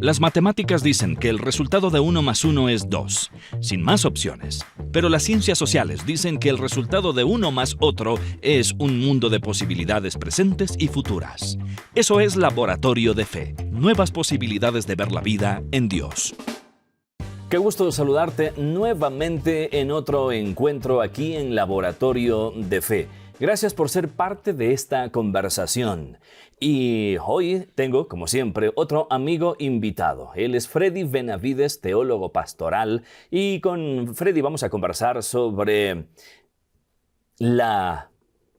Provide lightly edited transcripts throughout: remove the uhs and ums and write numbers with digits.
Las matemáticas dicen que el resultado de 1 más 1 es 2, sin más opciones. Pero las ciencias sociales dicen que el resultado de uno más otro es un mundo de posibilidades presentes y futuras. Eso es Laboratorio de Fe, nuevas posibilidades de ver la vida en Dios. Qué gusto saludarte nuevamente en otro encuentro aquí en Laboratorio de Fe. Gracias por ser parte de esta conversación. Y hoy tengo, como siempre, otro amigo invitado. Él es Freddy Benavides, teólogo pastoral. Y con Freddy vamos a conversar sobre la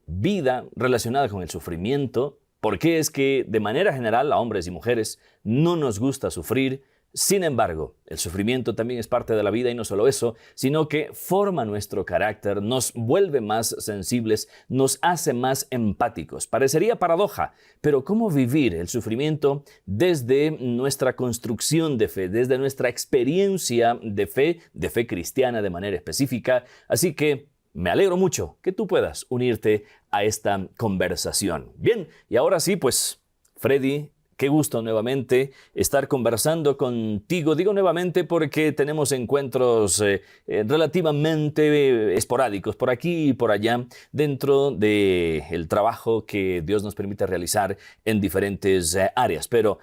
vida relacionada con el sufrimiento. ¿Por qué es que, de manera general, a hombres y mujeres no nos gusta sufrir? Sin embargo, el sufrimiento también es parte de la vida y no solo eso, sino que forma nuestro carácter, nos vuelve más sensibles, nos hace más empáticos. Parecería paradoja, pero ¿cómo vivir el sufrimiento desde nuestra construcción de fe, desde nuestra experiencia de fe cristiana de manera específica? Así que me alegro mucho que tú puedas unirte a esta conversación. Bien, y ahora sí, pues, Freddy, qué gusto nuevamente estar conversando contigo. Digo nuevamente porque tenemos encuentros relativamente esporádicos por aquí y por allá dentro del trabajo que Dios nos permite realizar en diferentes áreas. Pero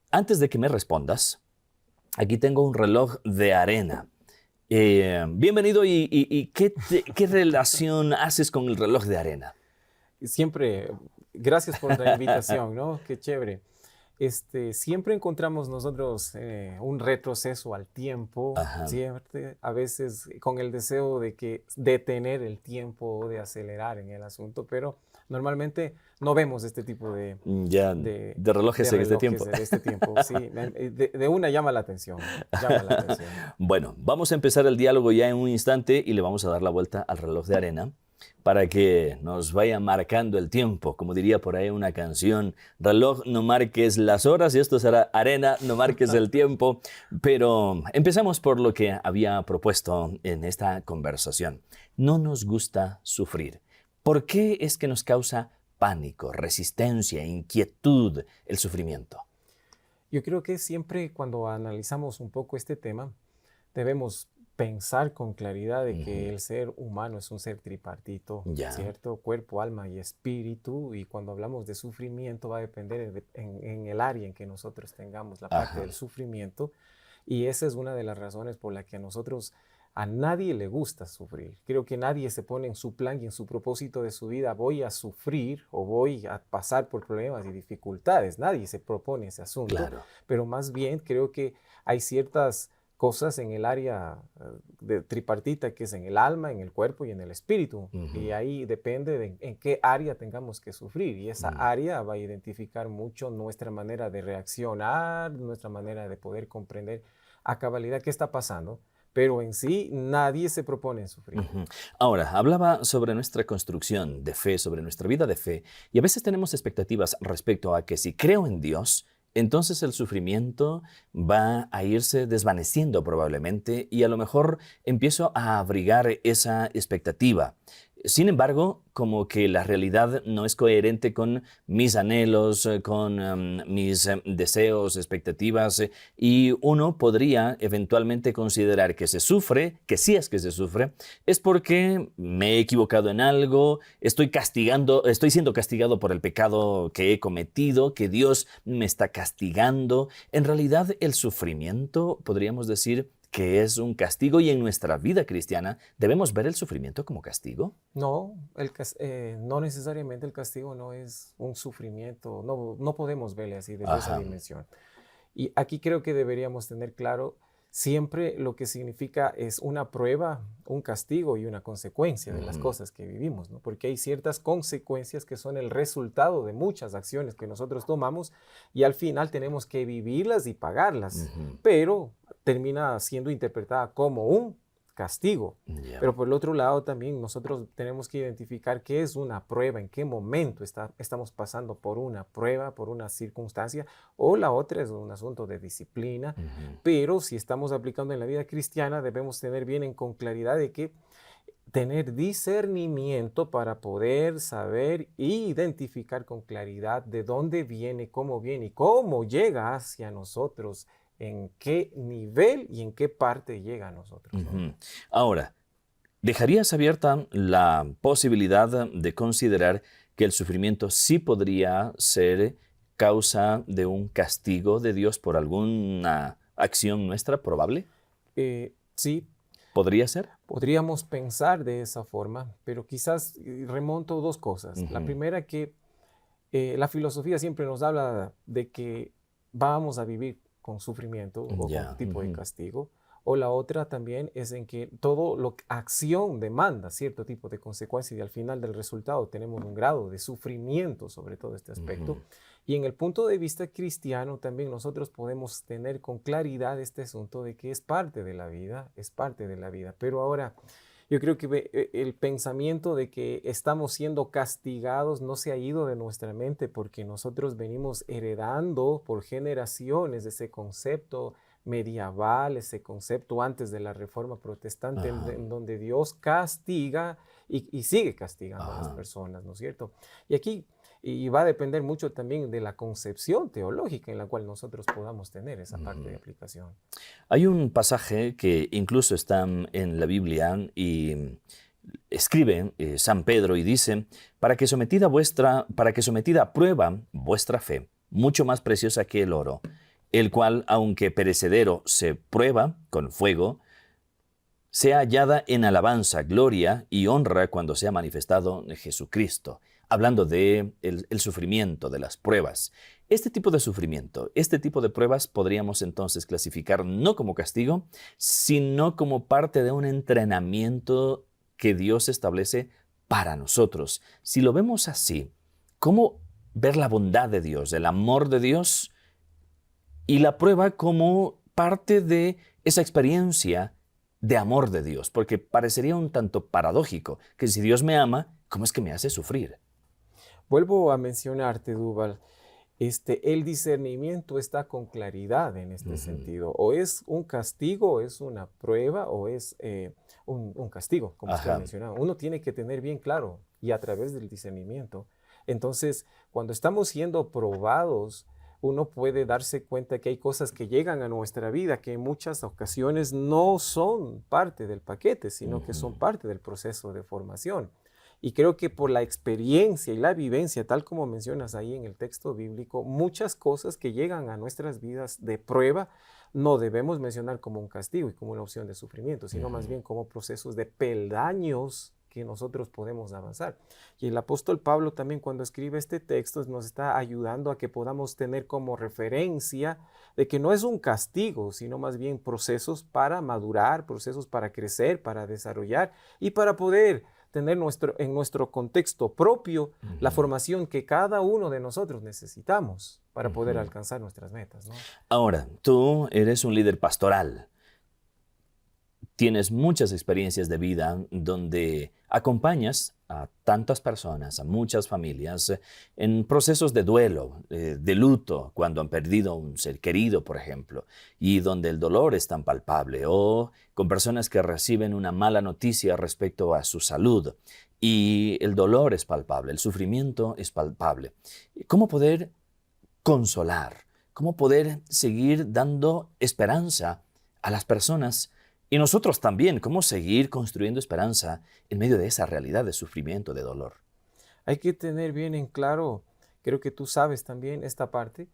antes de que me respondas, aquí tengo un reloj de arena. Bienvenido y ¿qué relación haces con el reloj de arena? Siempre, gracias por la invitación, ¿no? Qué chévere. Siempre encontramos nosotros un retroceso al tiempo, Ajá. siempre, a veces con el deseo de detener el tiempo o de acelerar en el asunto, pero normalmente no vemos este tipo de relojes en este tiempo. de este tiempo. Sí, de una llama la atención, llama la atención. Bueno, vamos a empezar el diálogo ya en un instante y le vamos a dar la vuelta al reloj de arena para que nos vaya marcando el tiempo. Como diría por ahí una canción, reloj, no marques las horas, y esto será arena, no marques el tiempo. Pero empezamos por lo que había propuesto en esta conversación. No nos gusta sufrir. ¿Por qué es que nos causa pánico, resistencia, inquietud el sufrimiento? Yo creo que siempre cuando analizamos un poco este tema, debemos pensar con claridad de que el ser humano es un ser tripartito, ¿cierto? Cuerpo, alma y espíritu. Y cuando hablamos de sufrimiento va a depender en el área en que nosotros tengamos la parte del sufrimiento. Y esa es una de las razones por la que a nadie le gusta sufrir. Creo que nadie se pone en su plan y en su propósito de su vida, voy a sufrir o voy a pasar por problemas y dificultades. Nadie se propone ese asunto. Claro. Pero más bien creo que hay ciertas cosas en el área de tripartita, que es en el alma, en el cuerpo y en el espíritu. Y ahí depende de en qué área tengamos que sufrir. Y esa área va a identificar mucho nuestra manera de reaccionar, nuestra manera de poder comprender a cabalidad qué está pasando. Pero en sí, nadie se propone sufrir. Ahora, hablaba sobre nuestra construcción de fe, sobre nuestra vida de fe, y a veces tenemos expectativas respecto a que si creo en Dios, entonces el sufrimiento va a irse desvaneciendo probablemente y a lo mejor empiezo a abrigar esa expectativa. Sin embargo, como que la realidad no es coherente con mis anhelos, con mis deseos, expectativas, y uno podría eventualmente considerar que se sufre, que si es que se sufre, es porque me he equivocado en algo, estoy siendo castigado por el pecado que he cometido, que Dios me está castigando. En realidad, el sufrimiento, podríamos decir, que es un castigo, y en nuestra vida cristiana, ¿debemos ver el sufrimiento como castigo? No, no necesariamente el castigo no es un sufrimiento, no podemos verle así desde esa dimensión. Y aquí creo que deberíamos tener claro siempre lo que significa es una prueba, un castigo y una consecuencia de las cosas que vivimos, ¿no? Porque hay ciertas consecuencias que son el resultado de muchas acciones que nosotros tomamos y al final tenemos que vivirlas y pagarlas, pero termina siendo interpretada como un castigo. Pero por el otro lado también nosotros tenemos que identificar qué es una prueba, en qué momento estamos pasando por una prueba, por una circunstancia, o la otra es un asunto de disciplina. Pero si estamos aplicando en la vida cristiana, debemos tener bien con claridad de que tener discernimiento para poder saber e identificar con claridad de dónde viene y cómo llega hacia nosotros, en qué nivel y en qué parte llega a nosotros, ¿no? Ujú. Ahora, ¿dejarías abierta la posibilidad de considerar que el sufrimiento sí podría ser causa de un castigo de Dios por alguna acción nuestra probable? Sí, ¿Podría ser? podríamos pensar de esa forma, pero quizás remonto dos cosas. La Ujú. primera que la filosofía siempre nos habla de que vamos a vivir con sufrimiento o con Ya. tipo de Ujú. castigo. O la otra también es en que todo lo que acción demanda cierto tipo de consecuencia y al final del resultado tenemos un grado de sufrimiento sobre todo este aspecto. Ujú. Y en el punto de vista cristiano también nosotros podemos tener con claridad este asunto de que es parte de la vida, es parte de la vida. Pero ahora yo creo que el pensamiento de que estamos siendo castigados no se ha ido de nuestra mente porque nosotros venimos heredando por generaciones ese concepto medieval, ese concepto antes de la Reforma Protestante, Ajá. en donde Dios castiga y sigue castigando a las Ajá. personas, ¿no es cierto? Y aquí y va a depender mucho también de la concepción teológica en la cual nosotros podamos tener esa parte de Ujú. aplicación. Hay un pasaje que incluso está en la Biblia y escribe San Pedro y dice, para que sometida a prueba vuestra fe, mucho más preciosa que el oro, el cual, aunque perecedero, se prueba con fuego, sea hallada en alabanza, gloria y honra cuando sea manifestado Jesucristo, hablando de el sufrimiento, de las pruebas. Este tipo de sufrimiento, este tipo de pruebas podríamos entonces clasificar no como castigo, sino como parte de un entrenamiento que Dios establece para nosotros. Si lo vemos así, ¿cómo ver la bondad de Dios, el amor de Dios y la prueba como parte de esa experiencia de amor de Dios? Porque parecería un tanto paradójico que si Dios me ama, ¿cómo es que me hace sufrir? Vuelvo a mencionarte, Duval, el discernimiento está con claridad en este Ujú. sentido. O es un castigo, o es una prueba, o es un castigo, como usted Ajá. mencionaba. Uno tiene que tener bien claro y a través del discernimiento. Entonces, cuando estamos siendo probados, uno puede darse cuenta que hay cosas que llegan a nuestra vida que en muchas ocasiones no son parte del paquete, sino que son Ujú. parte del proceso de formación. Y creo que por la experiencia y la vivencia, tal como mencionas ahí en el texto bíblico, muchas cosas que llegan a nuestras vidas de prueba no debemos mencionar como un castigo y como una opción de sufrimiento, sino más Ujú. bien como procesos de peldaños que nosotros podemos avanzar. Y el apóstol Pablo también cuando escribe este texto nos está ayudando a que podamos tener como referencia de que no es un castigo, sino más bien procesos para madurar, procesos para crecer, para desarrollar y para poder tener en nuestro contexto propio la Ujú. formación que cada uno de nosotros necesitamos para poder Ujú. alcanzar nuestras metas, ¿no? Ahora, tú eres un líder pastoral. Tienes muchas experiencias de vida donde acompañas a tantas personas, a muchas familias, en procesos de duelo, de luto, cuando han perdido un ser querido, por ejemplo, y donde el dolor es tan palpable, o con personas que reciben una mala noticia respecto a su salud, y el dolor es palpable, el sufrimiento es palpable. ¿Cómo poder consolar? ¿Cómo poder seguir dando esperanza a las personas? Y nosotros también, ¿cómo seguir construyendo esperanza en medio de esa realidad de sufrimiento, de dolor? Hay que tener bien en claro, creo que tú sabes también esta parte,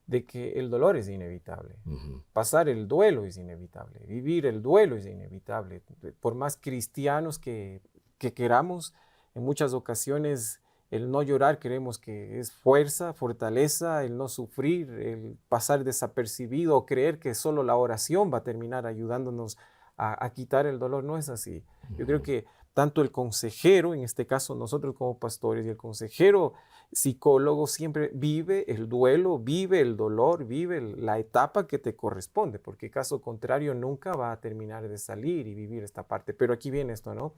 de que el dolor es inevitable. Ujú. Pasar el duelo es inevitable. Vivir el duelo es inevitable. Por más cristianos que queramos, en muchas ocasiones el no llorar creemos que es fuerza, fortaleza, el no sufrir, el pasar desapercibido o creer que solo la oración va a terminar ayudándonos a quitar el dolor. No es así. Yo creo Ujú. que tanto el consejero, en este caso nosotros como pastores, y el consejero psicólogo siempre vive el duelo, vive el dolor, vive la etapa que te corresponde, porque caso contrario nunca va a terminar de salir y vivir esta parte. Pero aquí viene esto, ¿no?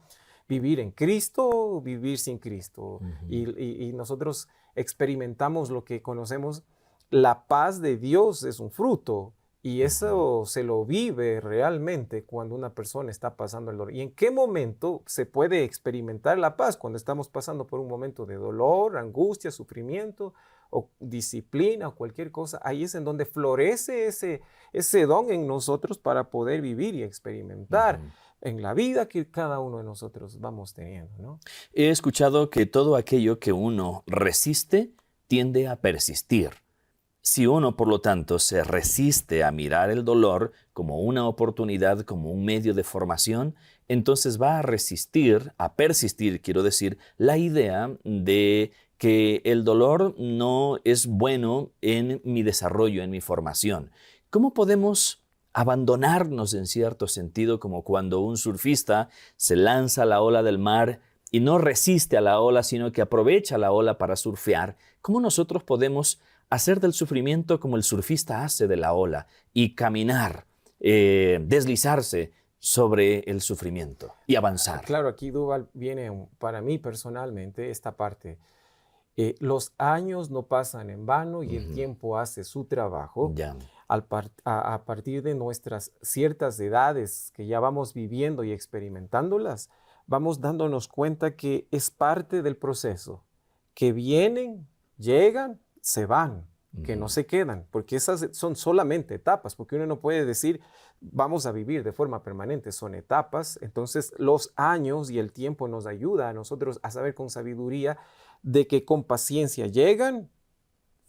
Vivir en Cristo, vivir sin Cristo. Ujú. Y nosotros experimentamos lo que conocemos, la paz de Dios es un fruto Y eso se lo vive realmente cuando una persona está pasando el dolor. ¿Y en qué momento se puede experimentar la paz? Cuando estamos pasando por un momento de dolor, angustia, sufrimiento o disciplina o cualquier cosa. Ahí es en donde florece ese don en nosotros para poder vivir y experimentar Ujú. en la vida que cada uno de nosotros vamos teniendo, ¿no? He escuchado que todo aquello que uno resiste tiende a persistir. Si uno, por lo tanto, se resiste a mirar el dolor como una oportunidad, como un medio de formación, entonces va a resistir, a persistir, quiero decir, la idea de que el dolor no es bueno en mi desarrollo, en mi formación. ¿Cómo podemos abandonarnos en cierto sentido, como cuando un surfista se lanza a la ola del mar y no resiste a la ola, sino que aprovecha la ola para surfear? ¿Cómo nosotros podemos hacer del sufrimiento como el surfista hace de la ola y caminar, deslizarse sobre el sufrimiento y avanzar? Claro, aquí Duval viene para mí personalmente esta parte. Los años no pasan en vano y el Ujú. tiempo hace su trabajo. Ya. A partir de nuestras ciertas edades que ya vamos viviendo y experimentándolas, vamos dándonos cuenta que es parte del proceso, que vienen, llegan, se van, que no Ujú. se quedan, porque esas son solamente etapas, porque uno no puede decir vamos a vivir de forma permanente, son etapas. Entonces los años y el tiempo nos ayuda a nosotros a saber con sabiduría de que con paciencia llegan,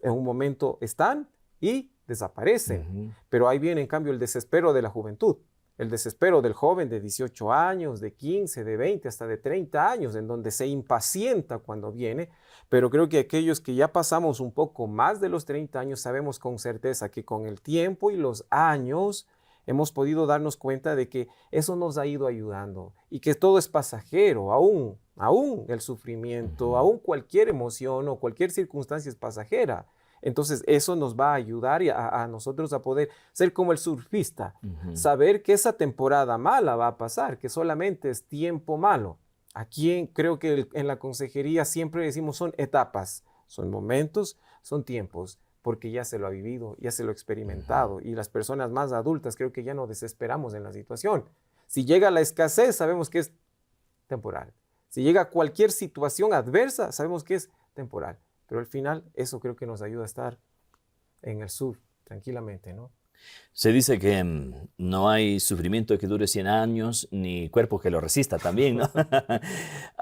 en un momento están y desaparecen. Ujú. Pero ahí viene en cambio el desespero de la juventud, el desespero del joven de 18 años, de 15, de 20, hasta de 30 años, en donde se impacienta cuando viene. Pero creo que aquellos que ya pasamos un poco más de los 30 años sabemos con certeza que con el tiempo y los años hemos podido darnos cuenta de que eso nos ha ido ayudando y que todo es pasajero, aún el sufrimiento, Ujú. aún cualquier emoción o cualquier circunstancia es pasajera. Entonces eso nos va a ayudar a nosotros a poder ser como el surfista, Ujú. saber que esa temporada mala va a pasar, que solamente es tiempo malo. Aquí creo que en la consejería siempre decimos son etapas, son momentos, son tiempos, porque ya se lo ha vivido, ya se lo ha Ujú. experimentado y las personas más adultas creo que ya no desesperamos en la situación. Si llega la escasez, sabemos que es temporal. Si llega cualquier situación adversa, sabemos que es temporal. Pero al final eso creo que nos ayuda a estar en el sur tranquilamente, ¿no? Se dice que no hay sufrimiento que dure 100 años, ni cuerpo que lo resista también, ¿no?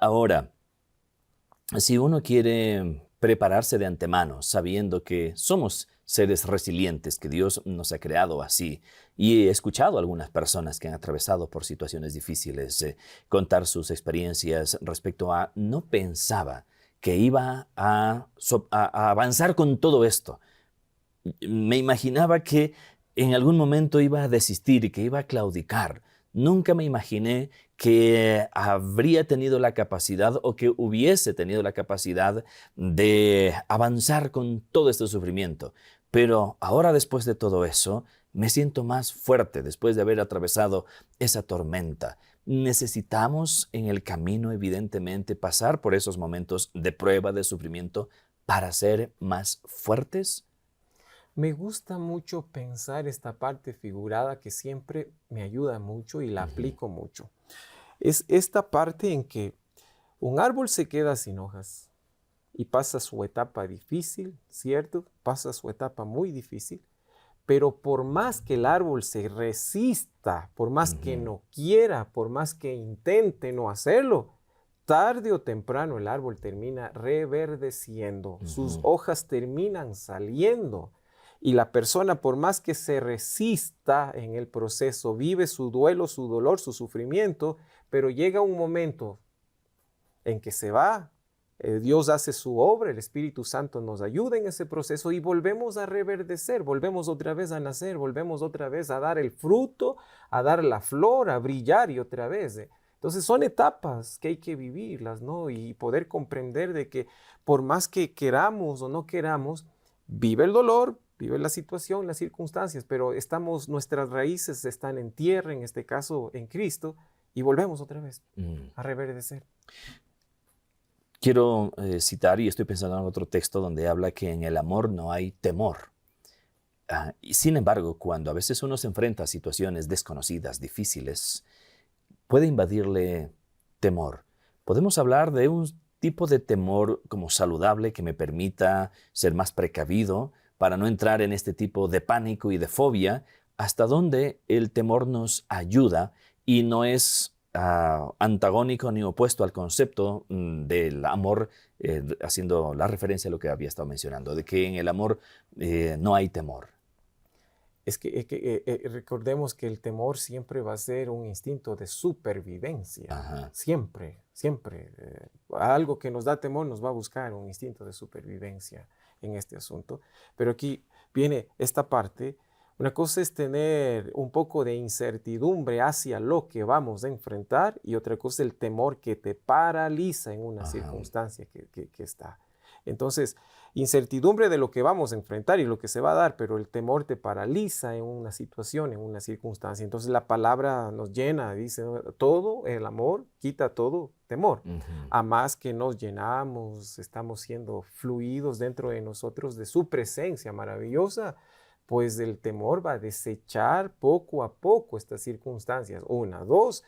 Ahora, si uno quiere prepararse de antemano, sabiendo que somos seres resilientes, que Dios nos ha creado así, y he escuchado a algunas personas que han atravesado por situaciones difíciles contar sus experiencias respecto a no pensaba que iba a avanzar con todo esto. Me imaginaba que en algún momento iba a desistir y que iba a claudicar. Nunca me imaginé que habría tenido la capacidad o que hubiese tenido la capacidad de avanzar con todo este sufrimiento. Pero ahora, después de todo eso, me siento más fuerte después de haber atravesado esa tormenta. Necesitamos en el camino, evidentemente, pasar por esos momentos de prueba, de sufrimiento, para ser más fuertes. Me gusta mucho pensar esta parte figurada que siempre me ayuda mucho y la Ujú. aplico mucho. Es esta parte en que un árbol se queda sin hojas y pasa su etapa difícil, ¿cierto? Pasa su etapa muy difícil, pero por más que el árbol se resista, por más que Ujú. no quiera, por más que intente no hacerlo, tarde o temprano el árbol termina reverdeciendo, sus Ujú. hojas terminan saliendo y la persona, por más que se resista en el proceso, vive su duelo, su dolor, su sufrimiento, pero llega un momento en que se va, Dios hace su obra, el Espíritu Santo nos ayuda en ese proceso y volvemos a reverdecer, volvemos otra vez a nacer, volvemos otra vez a dar el fruto, a dar la flor, a brillar y otra vez. Entonces son etapas que hay que vivirlas, ¿no? Y poder comprender de que por más que queramos o no queramos, vive el dolor, vive la situación, las circunstancias, pero nuestras raíces están en tierra, en este caso en Cristo, y volvemos otra vez Mm. a reverdecer. Quiero citar, y estoy pensando en otro texto donde habla que en el amor no hay temor. Y sin embargo, cuando a veces uno se enfrenta a situaciones desconocidas, difíciles, puede invadirle temor. Podemos hablar de un tipo de temor como saludable que me permita ser más precavido para no entrar en este tipo de pánico y de fobia, hasta donde el temor nos ayuda y no es antagónico ni opuesto al concepto del amor, haciendo la referencia a lo que había estado mencionando, de que en el amor no hay temor. Recordemos que el temor siempre va a ser un instinto de supervivencia. Ajá. Siempre, siempre. Algo que nos da temor nos va a buscar un instinto de supervivencia en este asunto. Pero aquí viene esta parte. Una cosa es tener un poco de incertidumbre hacia lo que vamos a enfrentar y otra cosa es el temor que te paraliza en una circunstancia que está. Entonces, incertidumbre de lo que vamos a enfrentar y lo que se va a dar, pero el temor te paraliza en una situación, en una circunstancia. Entonces la palabra nos llena, dice, todo el amor quita todo temor. A más que nos llenamos, estamos siendo fluidos dentro de nosotros de su presencia maravillosa, pues el temor va a desechar poco a poco estas circunstancias. Una, dos,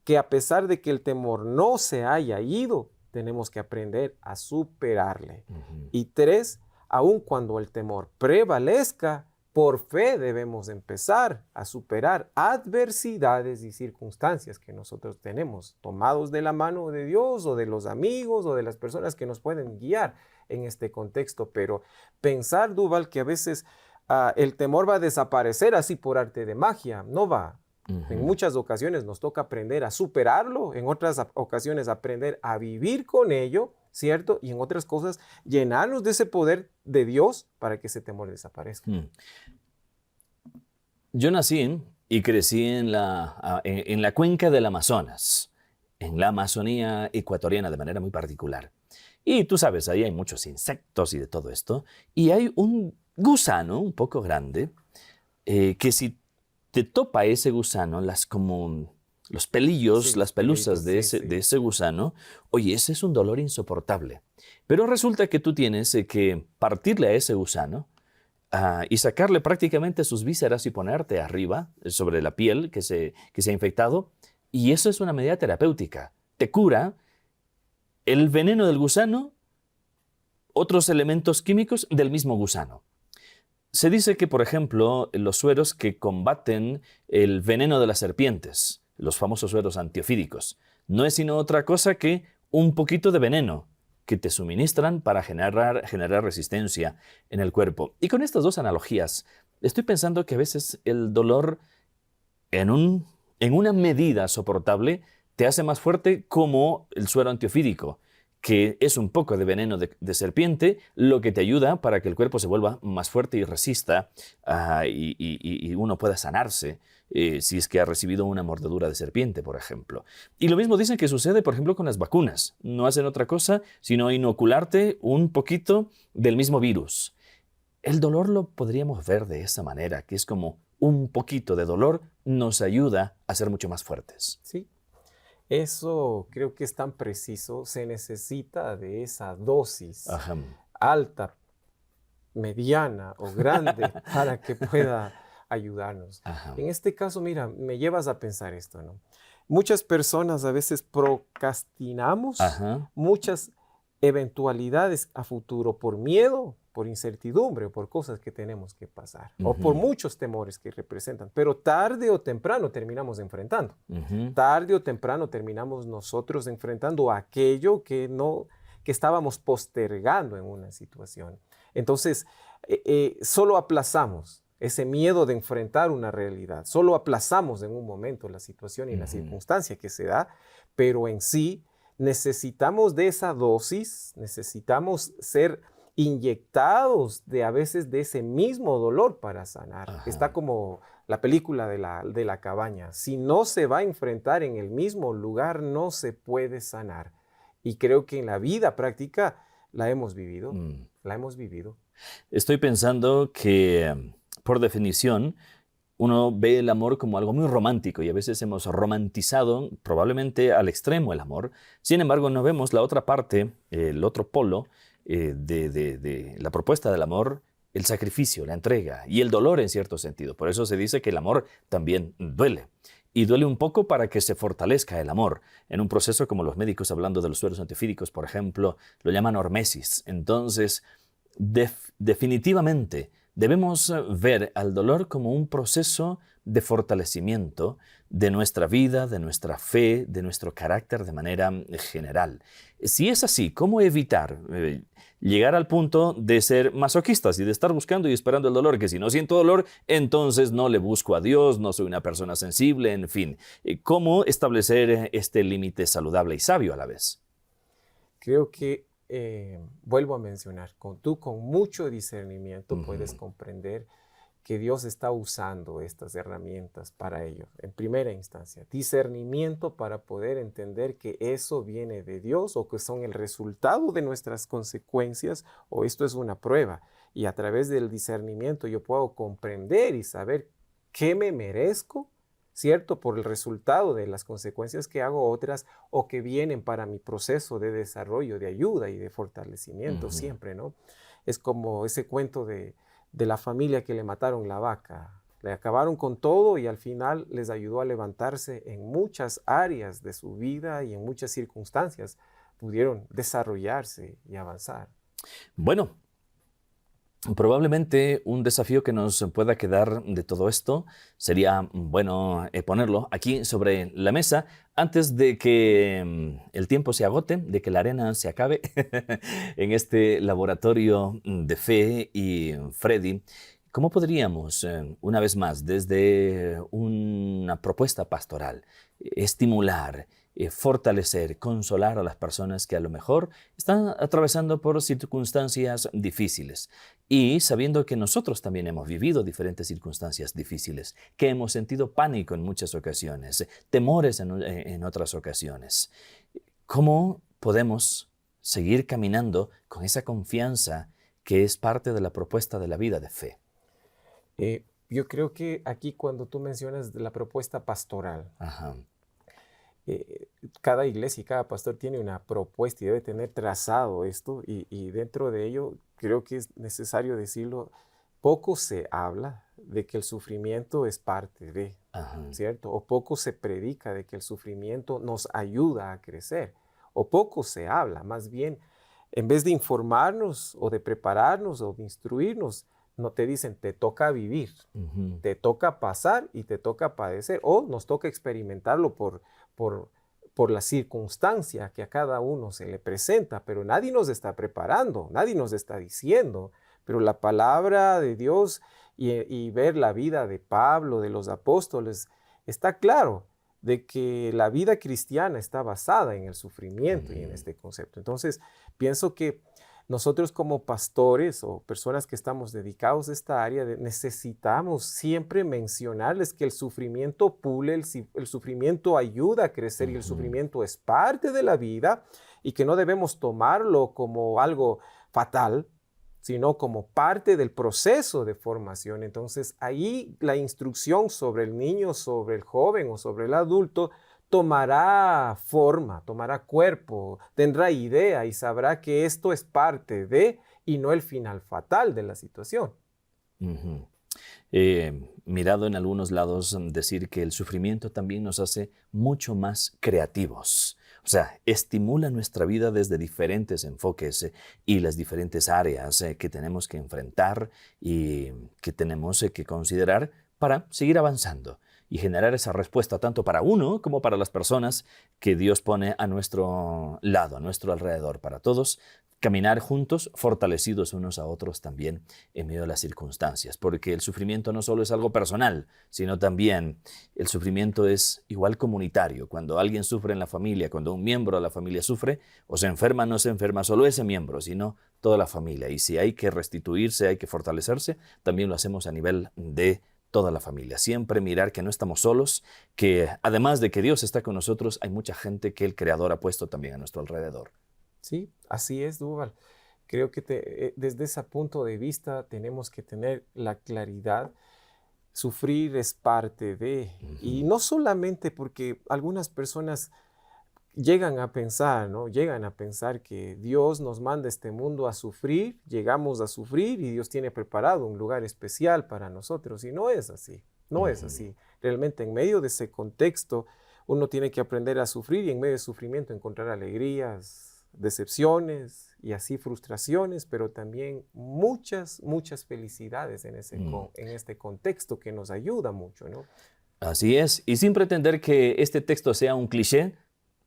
que a pesar de que el temor no se haya ido, tenemos que aprender a superarle. Y tres, aun cuando el temor prevalezca, por fe debemos empezar a superar adversidades y circunstancias que nosotros tenemos, tomados de la mano de Dios o de los amigos o de las personas que nos pueden guiar en este contexto. Pero pensar, Duval, que a veces el temor va a desaparecer así por arte de magia, no va. En muchas ocasiones nos toca aprender a superarlo, en otras ocasiones aprender a vivir con ello, ¿cierto? Y en otras cosas llenarnos de ese poder de Dios para que ese temor desaparezca. Yo nací y crecí en la cuenca del Amazonas, en la Amazonía ecuatoriana de manera muy particular. Y tú sabes, ahí hay muchos insectos y de todo esto. Y hay un gusano un poco grande que si te topa ese gusano, como los pelillos, las pelusas de ese gusano, oye, ese es un dolor insoportable. Pero resulta que tú tienes que partirle a ese gusano y sacarle prácticamente sus vísceras y ponerte arriba, sobre la piel que se ha infectado. Y eso es una medida terapéutica. Te cura el veneno del gusano, otros elementos químicos del mismo gusano. Se dice que, por ejemplo, los sueros que combaten el veneno de las serpientes, los famosos sueros antiofídicos, no es sino otra cosa que un poquito de veneno que te suministran para generar resistencia en el cuerpo. Y con estas dos analogías, estoy pensando que a veces el dolor en una medida soportable te hace más fuerte, como el suero antiofídico, que es un poco de veneno de serpiente, lo que te ayuda para que el cuerpo se vuelva más fuerte y resista y uno pueda sanarse si es que ha recibido una mordedura de serpiente, por ejemplo. Y lo mismo dicen que sucede, por ejemplo, con las vacunas. No hacen otra cosa sino inocularte un poquito del mismo virus. El dolor lo podríamos ver de esa manera, que es como un poquito de dolor nos ayuda a ser mucho más fuertes. Sí. Eso creo que es tan preciso, se necesita de esa dosis alta, mediana o grande para que pueda ayudarnos. En este caso, mira, me llevas a pensar esto, ¿no? Muchas personas a veces procrastinamos muchas eventualidades a futuro por miedo, por incertidumbre o por cosas que tenemos que pasar o por muchos temores que representan, pero tarde o temprano terminamos enfrentando. Tarde o temprano terminamos nosotros enfrentando aquello que estábamos postergando en una situación. Entonces, solo aplazamos ese miedo de enfrentar una realidad, solo aplazamos en un momento la situación y la circunstancia que se da, pero en sí necesitamos de esa dosis, necesitamos ser inyectados a veces de ese mismo dolor para sanar. Está como la película de la cabaña. Si no se va a enfrentar en el mismo lugar, no se puede sanar. Y creo que en la vida práctica la hemos vivido. La hemos vivido. Estoy pensando que, por definición, uno ve el amor como algo muy romántico y a veces hemos romantizado probablemente al extremo el amor. Sin embargo, no vemos la otra parte, el otro polo de la propuesta del amor, el sacrificio, la entrega y el dolor en cierto sentido. Por eso se dice que el amor también duele. Y duele un poco para que se fortalezca el amor. En un proceso como los médicos, hablando de los sueros antiofídicos, por ejemplo, lo llaman hormesis. Entonces, definitivamente debemos ver al dolor como un proceso de fortalecimiento de nuestra vida, de nuestra fe, de nuestro carácter de manera general. Si es así, ¿cómo evitar llegar al punto de ser masoquistas y de estar buscando y esperando el dolor? Que si no siento dolor, entonces no le busco a Dios, no soy una persona sensible, en fin. ¿Cómo establecer este límite saludable y sabio a la vez? Creo que, vuelvo a mencionar, tú con mucho discernimiento puedes comprender que Dios está usando estas herramientas para ello. En primera instancia, discernimiento para poder entender que eso viene de Dios o que son el resultado de nuestras consecuencias o esto es una prueba. Y a través del discernimiento yo puedo comprender y saber qué me merezco, ¿cierto? Por el resultado de las consecuencias que hago otras o que vienen para mi proceso de desarrollo, de ayuda y de fortalecimiento siempre, ¿no? Es como ese cuento de la familia que le mataron la vaca. Le acabaron con todo y al final les ayudó a levantarse en muchas áreas de su vida y en muchas circunstancias pudieron desarrollarse y avanzar. Bueno, probablemente un desafío que nos pueda quedar de todo esto sería bueno ponerlo aquí sobre la mesa antes de que el tiempo se agote, de que la arena se acabe en este laboratorio de fe. Y Freddy, ¿cómo podríamos, una vez más, desde una propuesta pastoral, estimular, fortalecer, consolar a las personas que a lo mejor están atravesando por circunstancias difíciles y sabiendo que nosotros también hemos vivido diferentes circunstancias difíciles, que hemos sentido pánico en muchas ocasiones, temores en otras ocasiones? ¿Cómo podemos seguir caminando con esa confianza que es parte de la propuesta de la vida de fe? Yo creo que aquí cuando tú mencionas la propuesta pastoral, Ajá. Cada iglesia y cada pastor tiene una propuesta y debe tener trazado esto y dentro de ello creo que es necesario decirlo, poco se habla de que el sufrimiento es parte de, Ajá. ¿cierto? O poco se predica de que el sufrimiento nos ayuda a crecer, o poco se habla, más bien, en vez de informarnos o de prepararnos o de instruirnos, no te dicen, te toca vivir, te toca pasar y te toca padecer, o nos toca experimentarlo por la circunstancia que a cada uno se le presenta, pero nadie nos está preparando, nadie nos está diciendo, pero la palabra de Dios y ver la vida de Pablo, de los apóstoles, está claro de que la vida cristiana está basada en el sufrimiento y en este concepto. Entonces, pienso que nosotros como pastores o personas que estamos dedicados a esta área, necesitamos siempre mencionarles que el sufrimiento pule, el sufrimiento ayuda a crecer y el sufrimiento es parte de la vida y que no debemos tomarlo como algo fatal, sino como parte del proceso de formación. Entonces, ahí la instrucción sobre el niño, sobre el joven o sobre el adulto tomará forma, tomará cuerpo, tendrá idea y sabrá que esto es parte de y no el final fatal de la situación. Mirado en algunos lados decir que el sufrimiento también nos hace mucho más creativos. O sea, estimula nuestra vida desde diferentes enfoques y las diferentes áreas que tenemos que enfrentar y que tenemos que considerar para seguir avanzando y generar esa respuesta tanto para uno como para las personas que Dios pone a nuestro lado, a nuestro alrededor, para todos caminar juntos, fortalecidos unos a otros también en medio de las circunstancias, porque el sufrimiento no solo es algo personal, sino también el sufrimiento es igual comunitario. Cuando alguien sufre en la familia, cuando un miembro de la familia sufre, o se enferma, no se enferma solo ese miembro, sino toda la familia. Y si hay que restituirse, hay que fortalecerse, también lo hacemos a nivel de toda la familia. Siempre mirar que no estamos solos, que además de que Dios está con nosotros, hay mucha gente que el Creador ha puesto también a nuestro alrededor. Sí, así es, Duval. Creo que desde ese punto de vista tenemos que tener la claridad. Sufrir es parte de, y no solamente porque algunas personas llegan a pensar, ¿no? Llegan a pensar que Dios nos manda a este mundo a sufrir, llegamos a sufrir y Dios tiene preparado un lugar especial para nosotros. Y no es así, no es así. Realmente en medio de ese contexto uno tiene que aprender a sufrir y en medio de sufrimiento encontrar alegrías, decepciones y así frustraciones, pero también muchas, muchas felicidades en este contexto que nos ayuda mucho, ¿no? Así es, y sin pretender que este texto sea un cliché,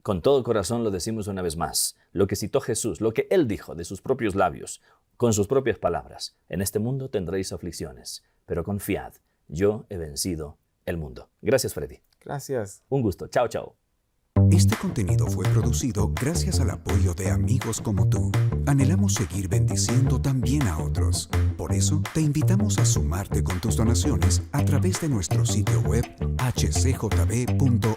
con todo corazón lo decimos una vez más. Lo que citó Jesús, lo que Él dijo de sus propios labios, con sus propias palabras. En este mundo tendréis aflicciones, pero confiad, yo he vencido el mundo. Gracias, Freddy. Gracias. Un gusto. Chao, chao. Este contenido fue producido gracias al apoyo de amigos como tú. Anhelamos seguir bendiciendo también a otros. Por eso, te invitamos a sumarte con tus donaciones a través de nuestro sitio web hcjb.org.